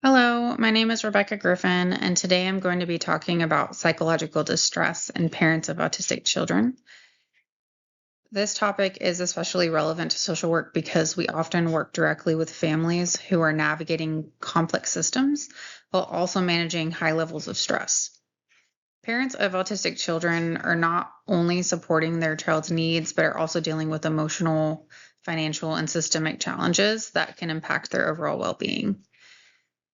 Hello, my name is Rebecca Griffin, and today I'm going to be talking about psychological distress in parents of autistic children. This topic is especially relevant to social work because we often work directly with families who are navigating complex systems while also managing high levels of stress. Parents of autistic children are not only supporting their child's needs, but are also dealing with emotional, financial, and systemic challenges that can impact their overall well being.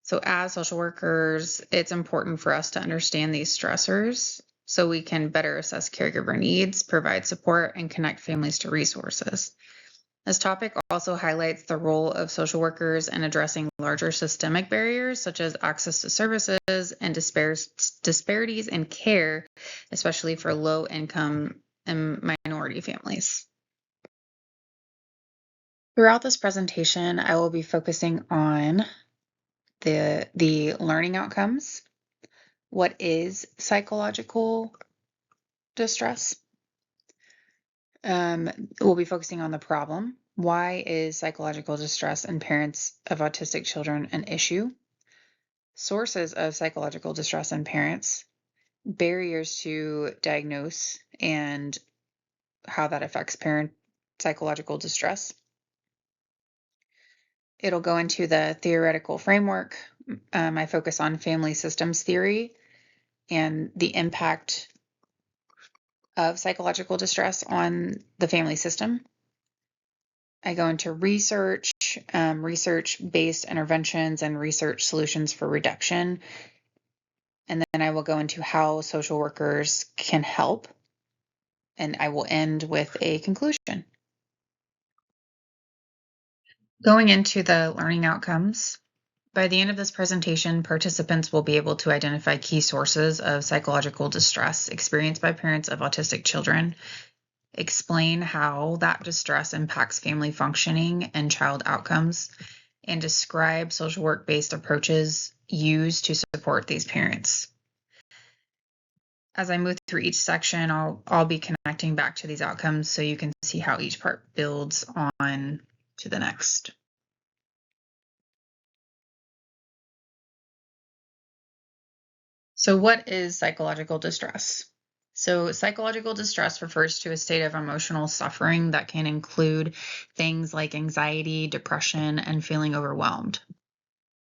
So, as social workers, it's important for us to understand these stressors so we can better assess caregiver needs, provide support, and connect families to resources. This topic also highlights the role of social workers in addressing larger systemic barriers such as access to services and disparities in care, especially for low income and minority families. Throughout this presentation, I will be focusing on the learning outcomes. What is psychological distress? We'll be focusing on the problem. Why is psychological distress in parents of autistic children an issue? Sources of psychological distress in parents, barriers to diagnose and how that affects parent psychological distress. It'll go into the theoretical framework. I focus on family systems theory and the impact of psychological distress on the family system. I go into research, research-based interventions and research solutions for reduction. And then I will go into how social workers can help. And I will end with a conclusion. Going into the learning outcomes, by the end of this presentation, participants will be able to identify key sources of psychological distress experienced by parents of autistic children, explain how that distress impacts family functioning and child outcomes, and describe social work-based approaches used to support these parents. As I move through each section, I'll be connecting back to these outcomes so you can see how each part builds on to the next. So what is psychological distress? So psychological distress refers to a state of emotional suffering that can include things like anxiety, depression, and feeling overwhelmed.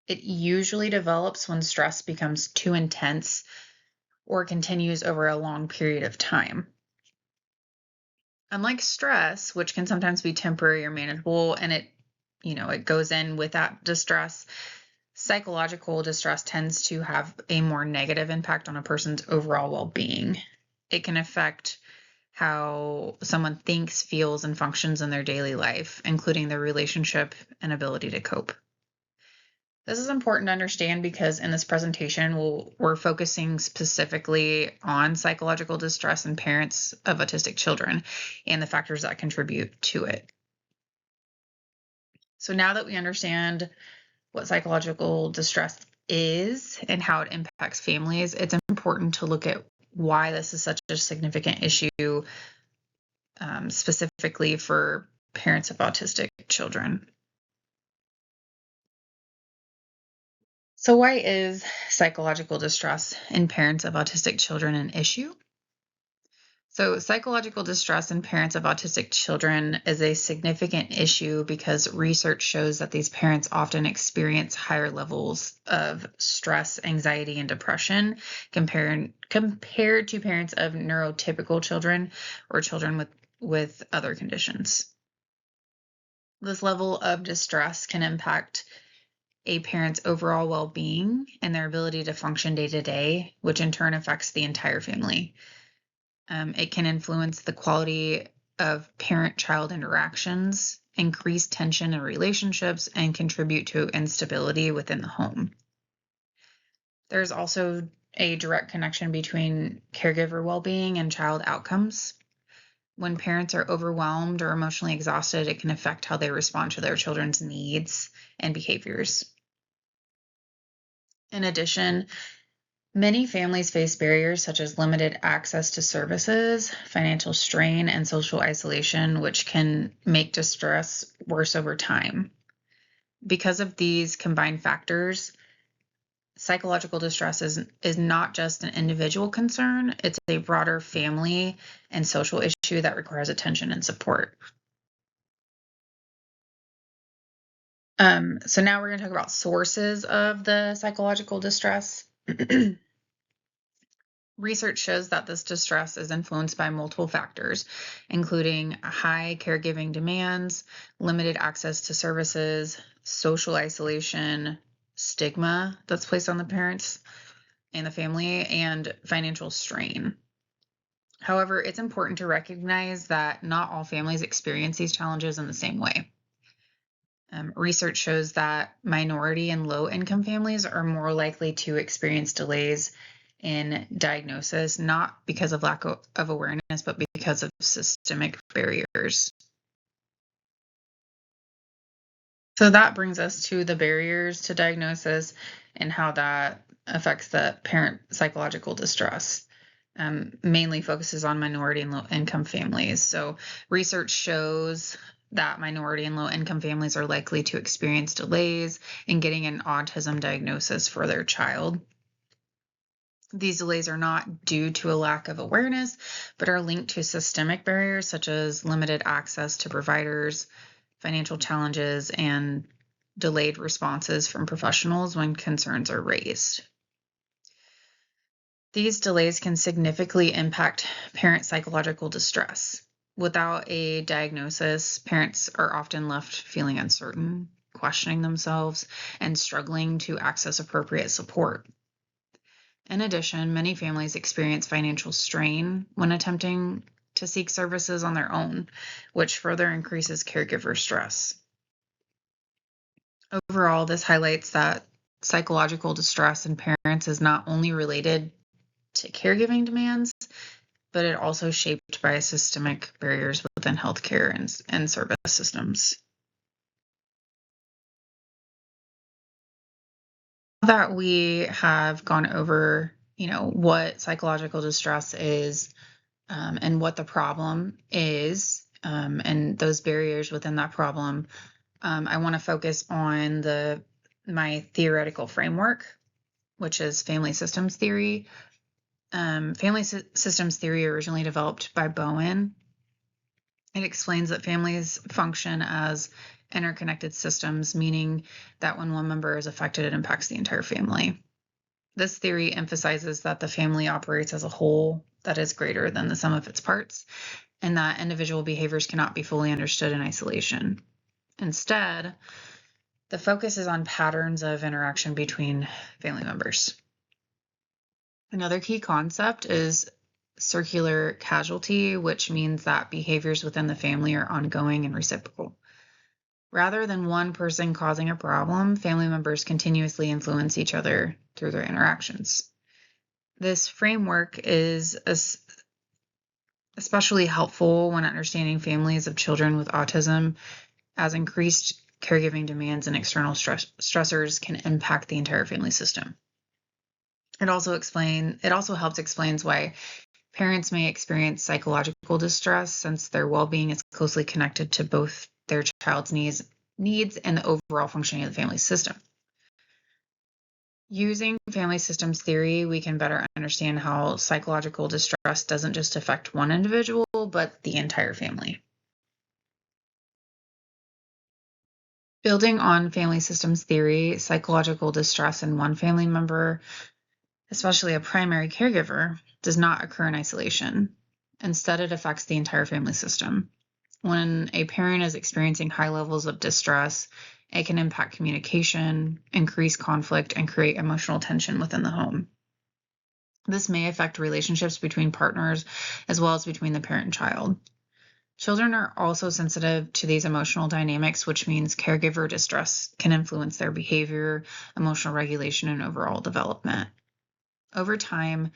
It usually develops when stress becomes too intense or continues over a long period of time. Unlike stress, which can sometimes be temporary or manageable, and it goes in with that distress, psychological distress tends to have a more negative impact on a person's overall well-being. It can affect how someone thinks, feels, and functions in their daily life, including their relationship and ability to cope. This is important to understand because in this presentation, we're focusing specifically on psychological distress in parents of autistic children and the factors that contribute to it. So now that we understand what psychological distress is and how it impacts families, it's important to look at why this is such a significant issue, specifically for parents of autistic children. So why is psychological distress in parents of autistic children an issue? So psychological distress in parents of autistic children is a significant issue because research shows that these parents often experience higher levels of stress, anxiety, and depression compared to parents of neurotypical children or children with other conditions. This level of distress can impact a parent's overall well-being and their ability to function day to day, which in turn affects the entire family. It can influence the quality of parent-child interactions, increase tension in relationships, and contribute to instability within the home. There's also a direct connection between caregiver well-being and child outcomes. When parents are overwhelmed or emotionally exhausted, it can affect how they respond to their children's needs and behaviors. In addition, many families face barriers such as limited access to services, financial strain, and social isolation, which can make distress worse over time. Because of these combined factors, psychological distress is not just an individual concern, it's a broader family and social issue that requires attention and support. So now we're going to talk about sources of the psychological distress. Research shows that this distress is influenced by multiple factors, including high caregiving demands, limited access to services, social isolation, stigma that's placed on the parents and the family, and financial strain. However, it's important to recognize that not all families experience these challenges in the same way. Research shows that minority and low-income families are more likely to experience delays in diagnosis, not because of lack of awareness, but because of systemic barriers. So that brings us to the barriers to diagnosis and how that affects the parent psychological distress. Mainly focuses on minority and low-income families. So research shows that minority and low-income families are likely to experience delays in getting an autism diagnosis for their child. These delays are not due to a lack of awareness, but are linked to systemic barriers such as limited access to providers, financial challenges, and delayed responses from professionals when concerns are raised. These delays can significantly impact parent psychological distress. Without a diagnosis, parents are often left feeling uncertain, questioning themselves, and struggling to access appropriate support. In addition, many families experience financial strain when attempting to seek services on their own, which further increases caregiver stress. Overall, this highlights that psychological distress in parents is not only related to caregiving demands, but it also shaped by systemic barriers within healthcare and service systems. Now that we have gone over, what psychological distress is, and what the problem is, and those barriers within that problem, I want to focus on my theoretical framework, which is family systems theory. Family systems theory originally developed by Bowen. It explains that families function as interconnected systems, meaning that when one member is affected, it impacts the entire family. This theory emphasizes that the family operates as a whole that is greater than the sum of its parts, and that individual behaviors cannot be fully understood in isolation. Instead, the focus is on patterns of interaction between family members. Another key concept is circular causality, which means that behaviors within the family are ongoing and reciprocal. Rather than one person causing a problem, family members continuously influence each other through their interactions. This framework is especially helpful when understanding families of children with autism, as increased caregiving demands and external stressors can impact the entire family system. It also helps explains why parents may experience psychological distress, since their well-being is closely connected to both their child's needs and the overall functioning of the family system. Using family systems theory, we can better understand how psychological distress doesn't just affect one individual, but the entire family. Building on family systems theory, psychological distress in one family member, especially a primary caregiver, does not occur in isolation. Instead, it affects the entire family system. When a parent is experiencing high levels of distress, it can impact communication, increase conflict, and create emotional tension within the home. This may affect relationships between partners as well as between the parent and child. Children are also sensitive to these emotional dynamics, which means caregiver distress can influence their behavior, emotional regulation, and overall development. Over time,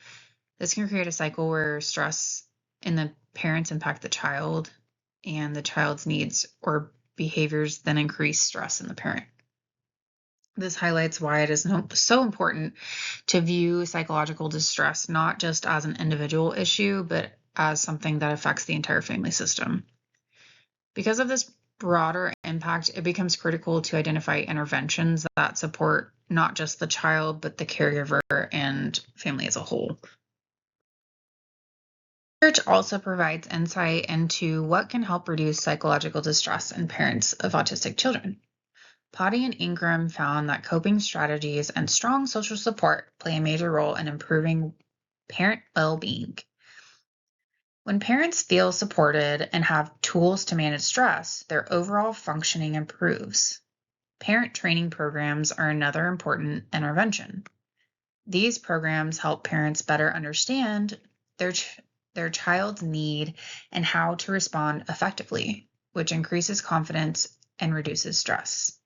this can create a cycle where stress in the parents impact the child, and the child's needs or behaviors then increase stress in the parent. This highlights why it is so important to view psychological distress not just as an individual issue, but as something that affects the entire family system. Because of this broader impact, it becomes critical to identify interventions that support not just the child, but the caregiver and family as a whole. Research also provides insight into what can help reduce psychological distress in parents of autistic children. Potty and Ingram found that coping strategies and strong social support play a major role in improving parent well being. When parents feel supported and have tools to manage stress, their overall functioning improves. Parent training programs are another important intervention. These programs help parents better understand their child's need and how to respond effectively, which increases confidence and reduces stress.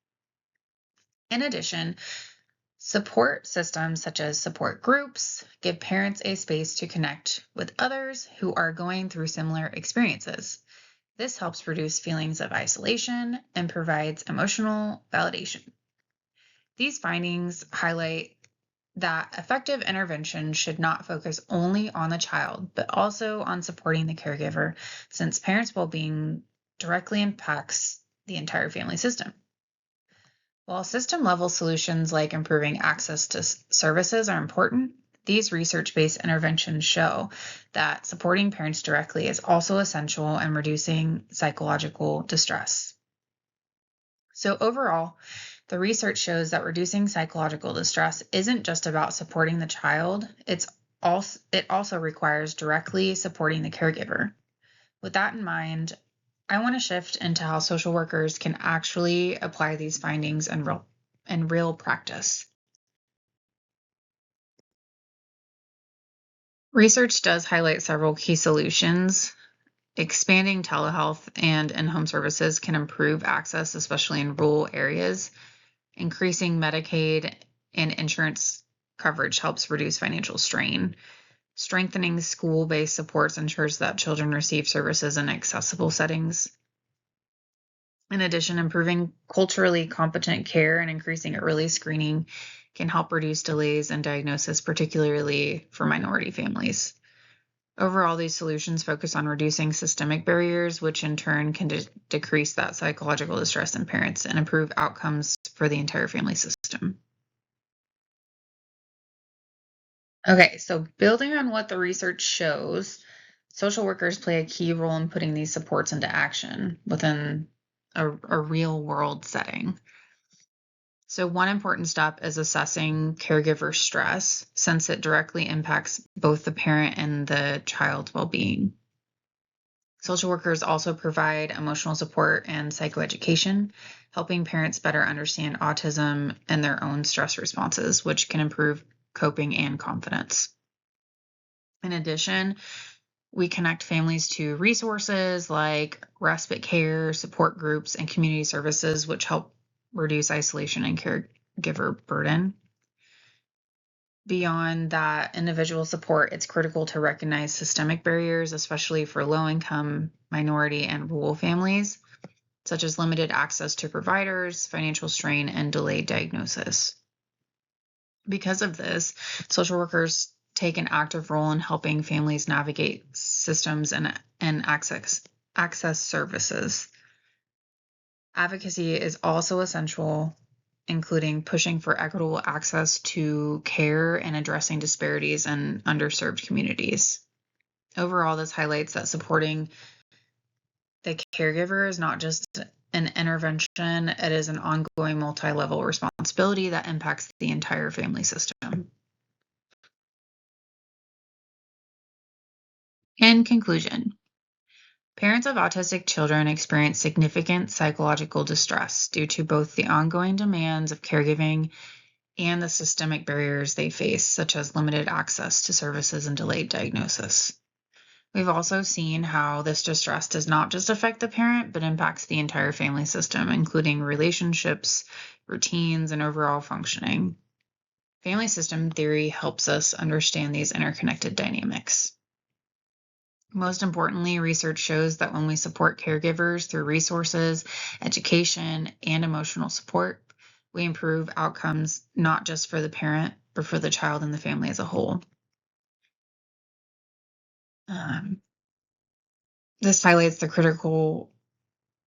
In addition, support systems such as support groups give parents a space to connect with others who are going through similar experiences. This helps reduce feelings of isolation and provides emotional validation. These findings highlight that effective intervention should not focus only on the child, but also on supporting the caregiver, since parents' well being directly impacts the entire family system. While system level solutions like improving access to services are important, these research based interventions show that supporting parents directly is also essential in reducing psychological distress. So, overall, the research shows that reducing psychological distress isn't just about supporting the child, it also requires directly supporting the caregiver. With that in mind, I want to shift into how social workers can actually apply these findings in real practice. Research does highlight several key solutions. Expanding telehealth and in-home services can improve access, especially in rural areas. Increasing Medicaid and insurance coverage helps reduce financial strain. Strengthening school-based supports ensures that children receive services in accessible settings. In addition, improving culturally competent care and increasing early screening can help reduce delays in diagnosis, particularly for minority families. Overall, these solutions focus on reducing systemic barriers, which in turn can decrease that psychological distress in parents and improve outcomes for the entire family system. Okay, so building on what the research shows, social workers play a key role in putting these supports into action within a real world setting. So, one important step is assessing caregiver stress, since it directly impacts both the parent and the child's well being. Social workers also provide emotional support and psychoeducation, helping parents better understand autism and their own stress responses, which can improve coping and confidence. In addition, we connect families to resources like respite care, support groups, and community services, which help reduce isolation and caregiver burden. Beyond that individual support, it's critical to recognize systemic barriers, especially for low income, minority, and rural families, such as limited access to providers, financial strain, and delayed diagnosis. Because of this, social workers take an active role in helping families navigate systems and access services. Advocacy is also essential, including pushing for equitable access to care and addressing disparities in underserved communities. Overall, this highlights that supporting the caregiver is not just an intervention, it is an ongoing multi level responsibility that impacts the entire family system. In conclusion, parents of autistic children experience significant psychological distress due to both the ongoing demands of caregiving and the systemic barriers they face, such as limited access to services and delayed diagnosis. We've also seen how this distress does not just affect the parent, but impacts the entire family system, including relationships, routines, and overall functioning. Family system theory helps us understand these interconnected dynamics. Most importantly, research shows that when we support caregivers through resources, education, and emotional support, we improve outcomes not just for the parent, but for the child and the family as a whole. This highlights the critical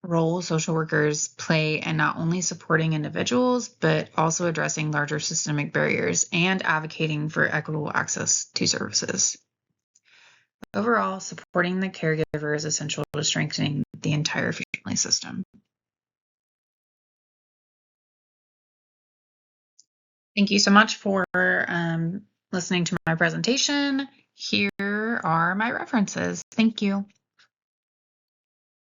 role social workers play in not only supporting individuals, but also addressing larger systemic barriers and advocating for equitable access to services. Overall, supporting the caregiver is essential to strengthening the entire family system. Thank you so much for listening to my presentation. Here are my references. Thank you.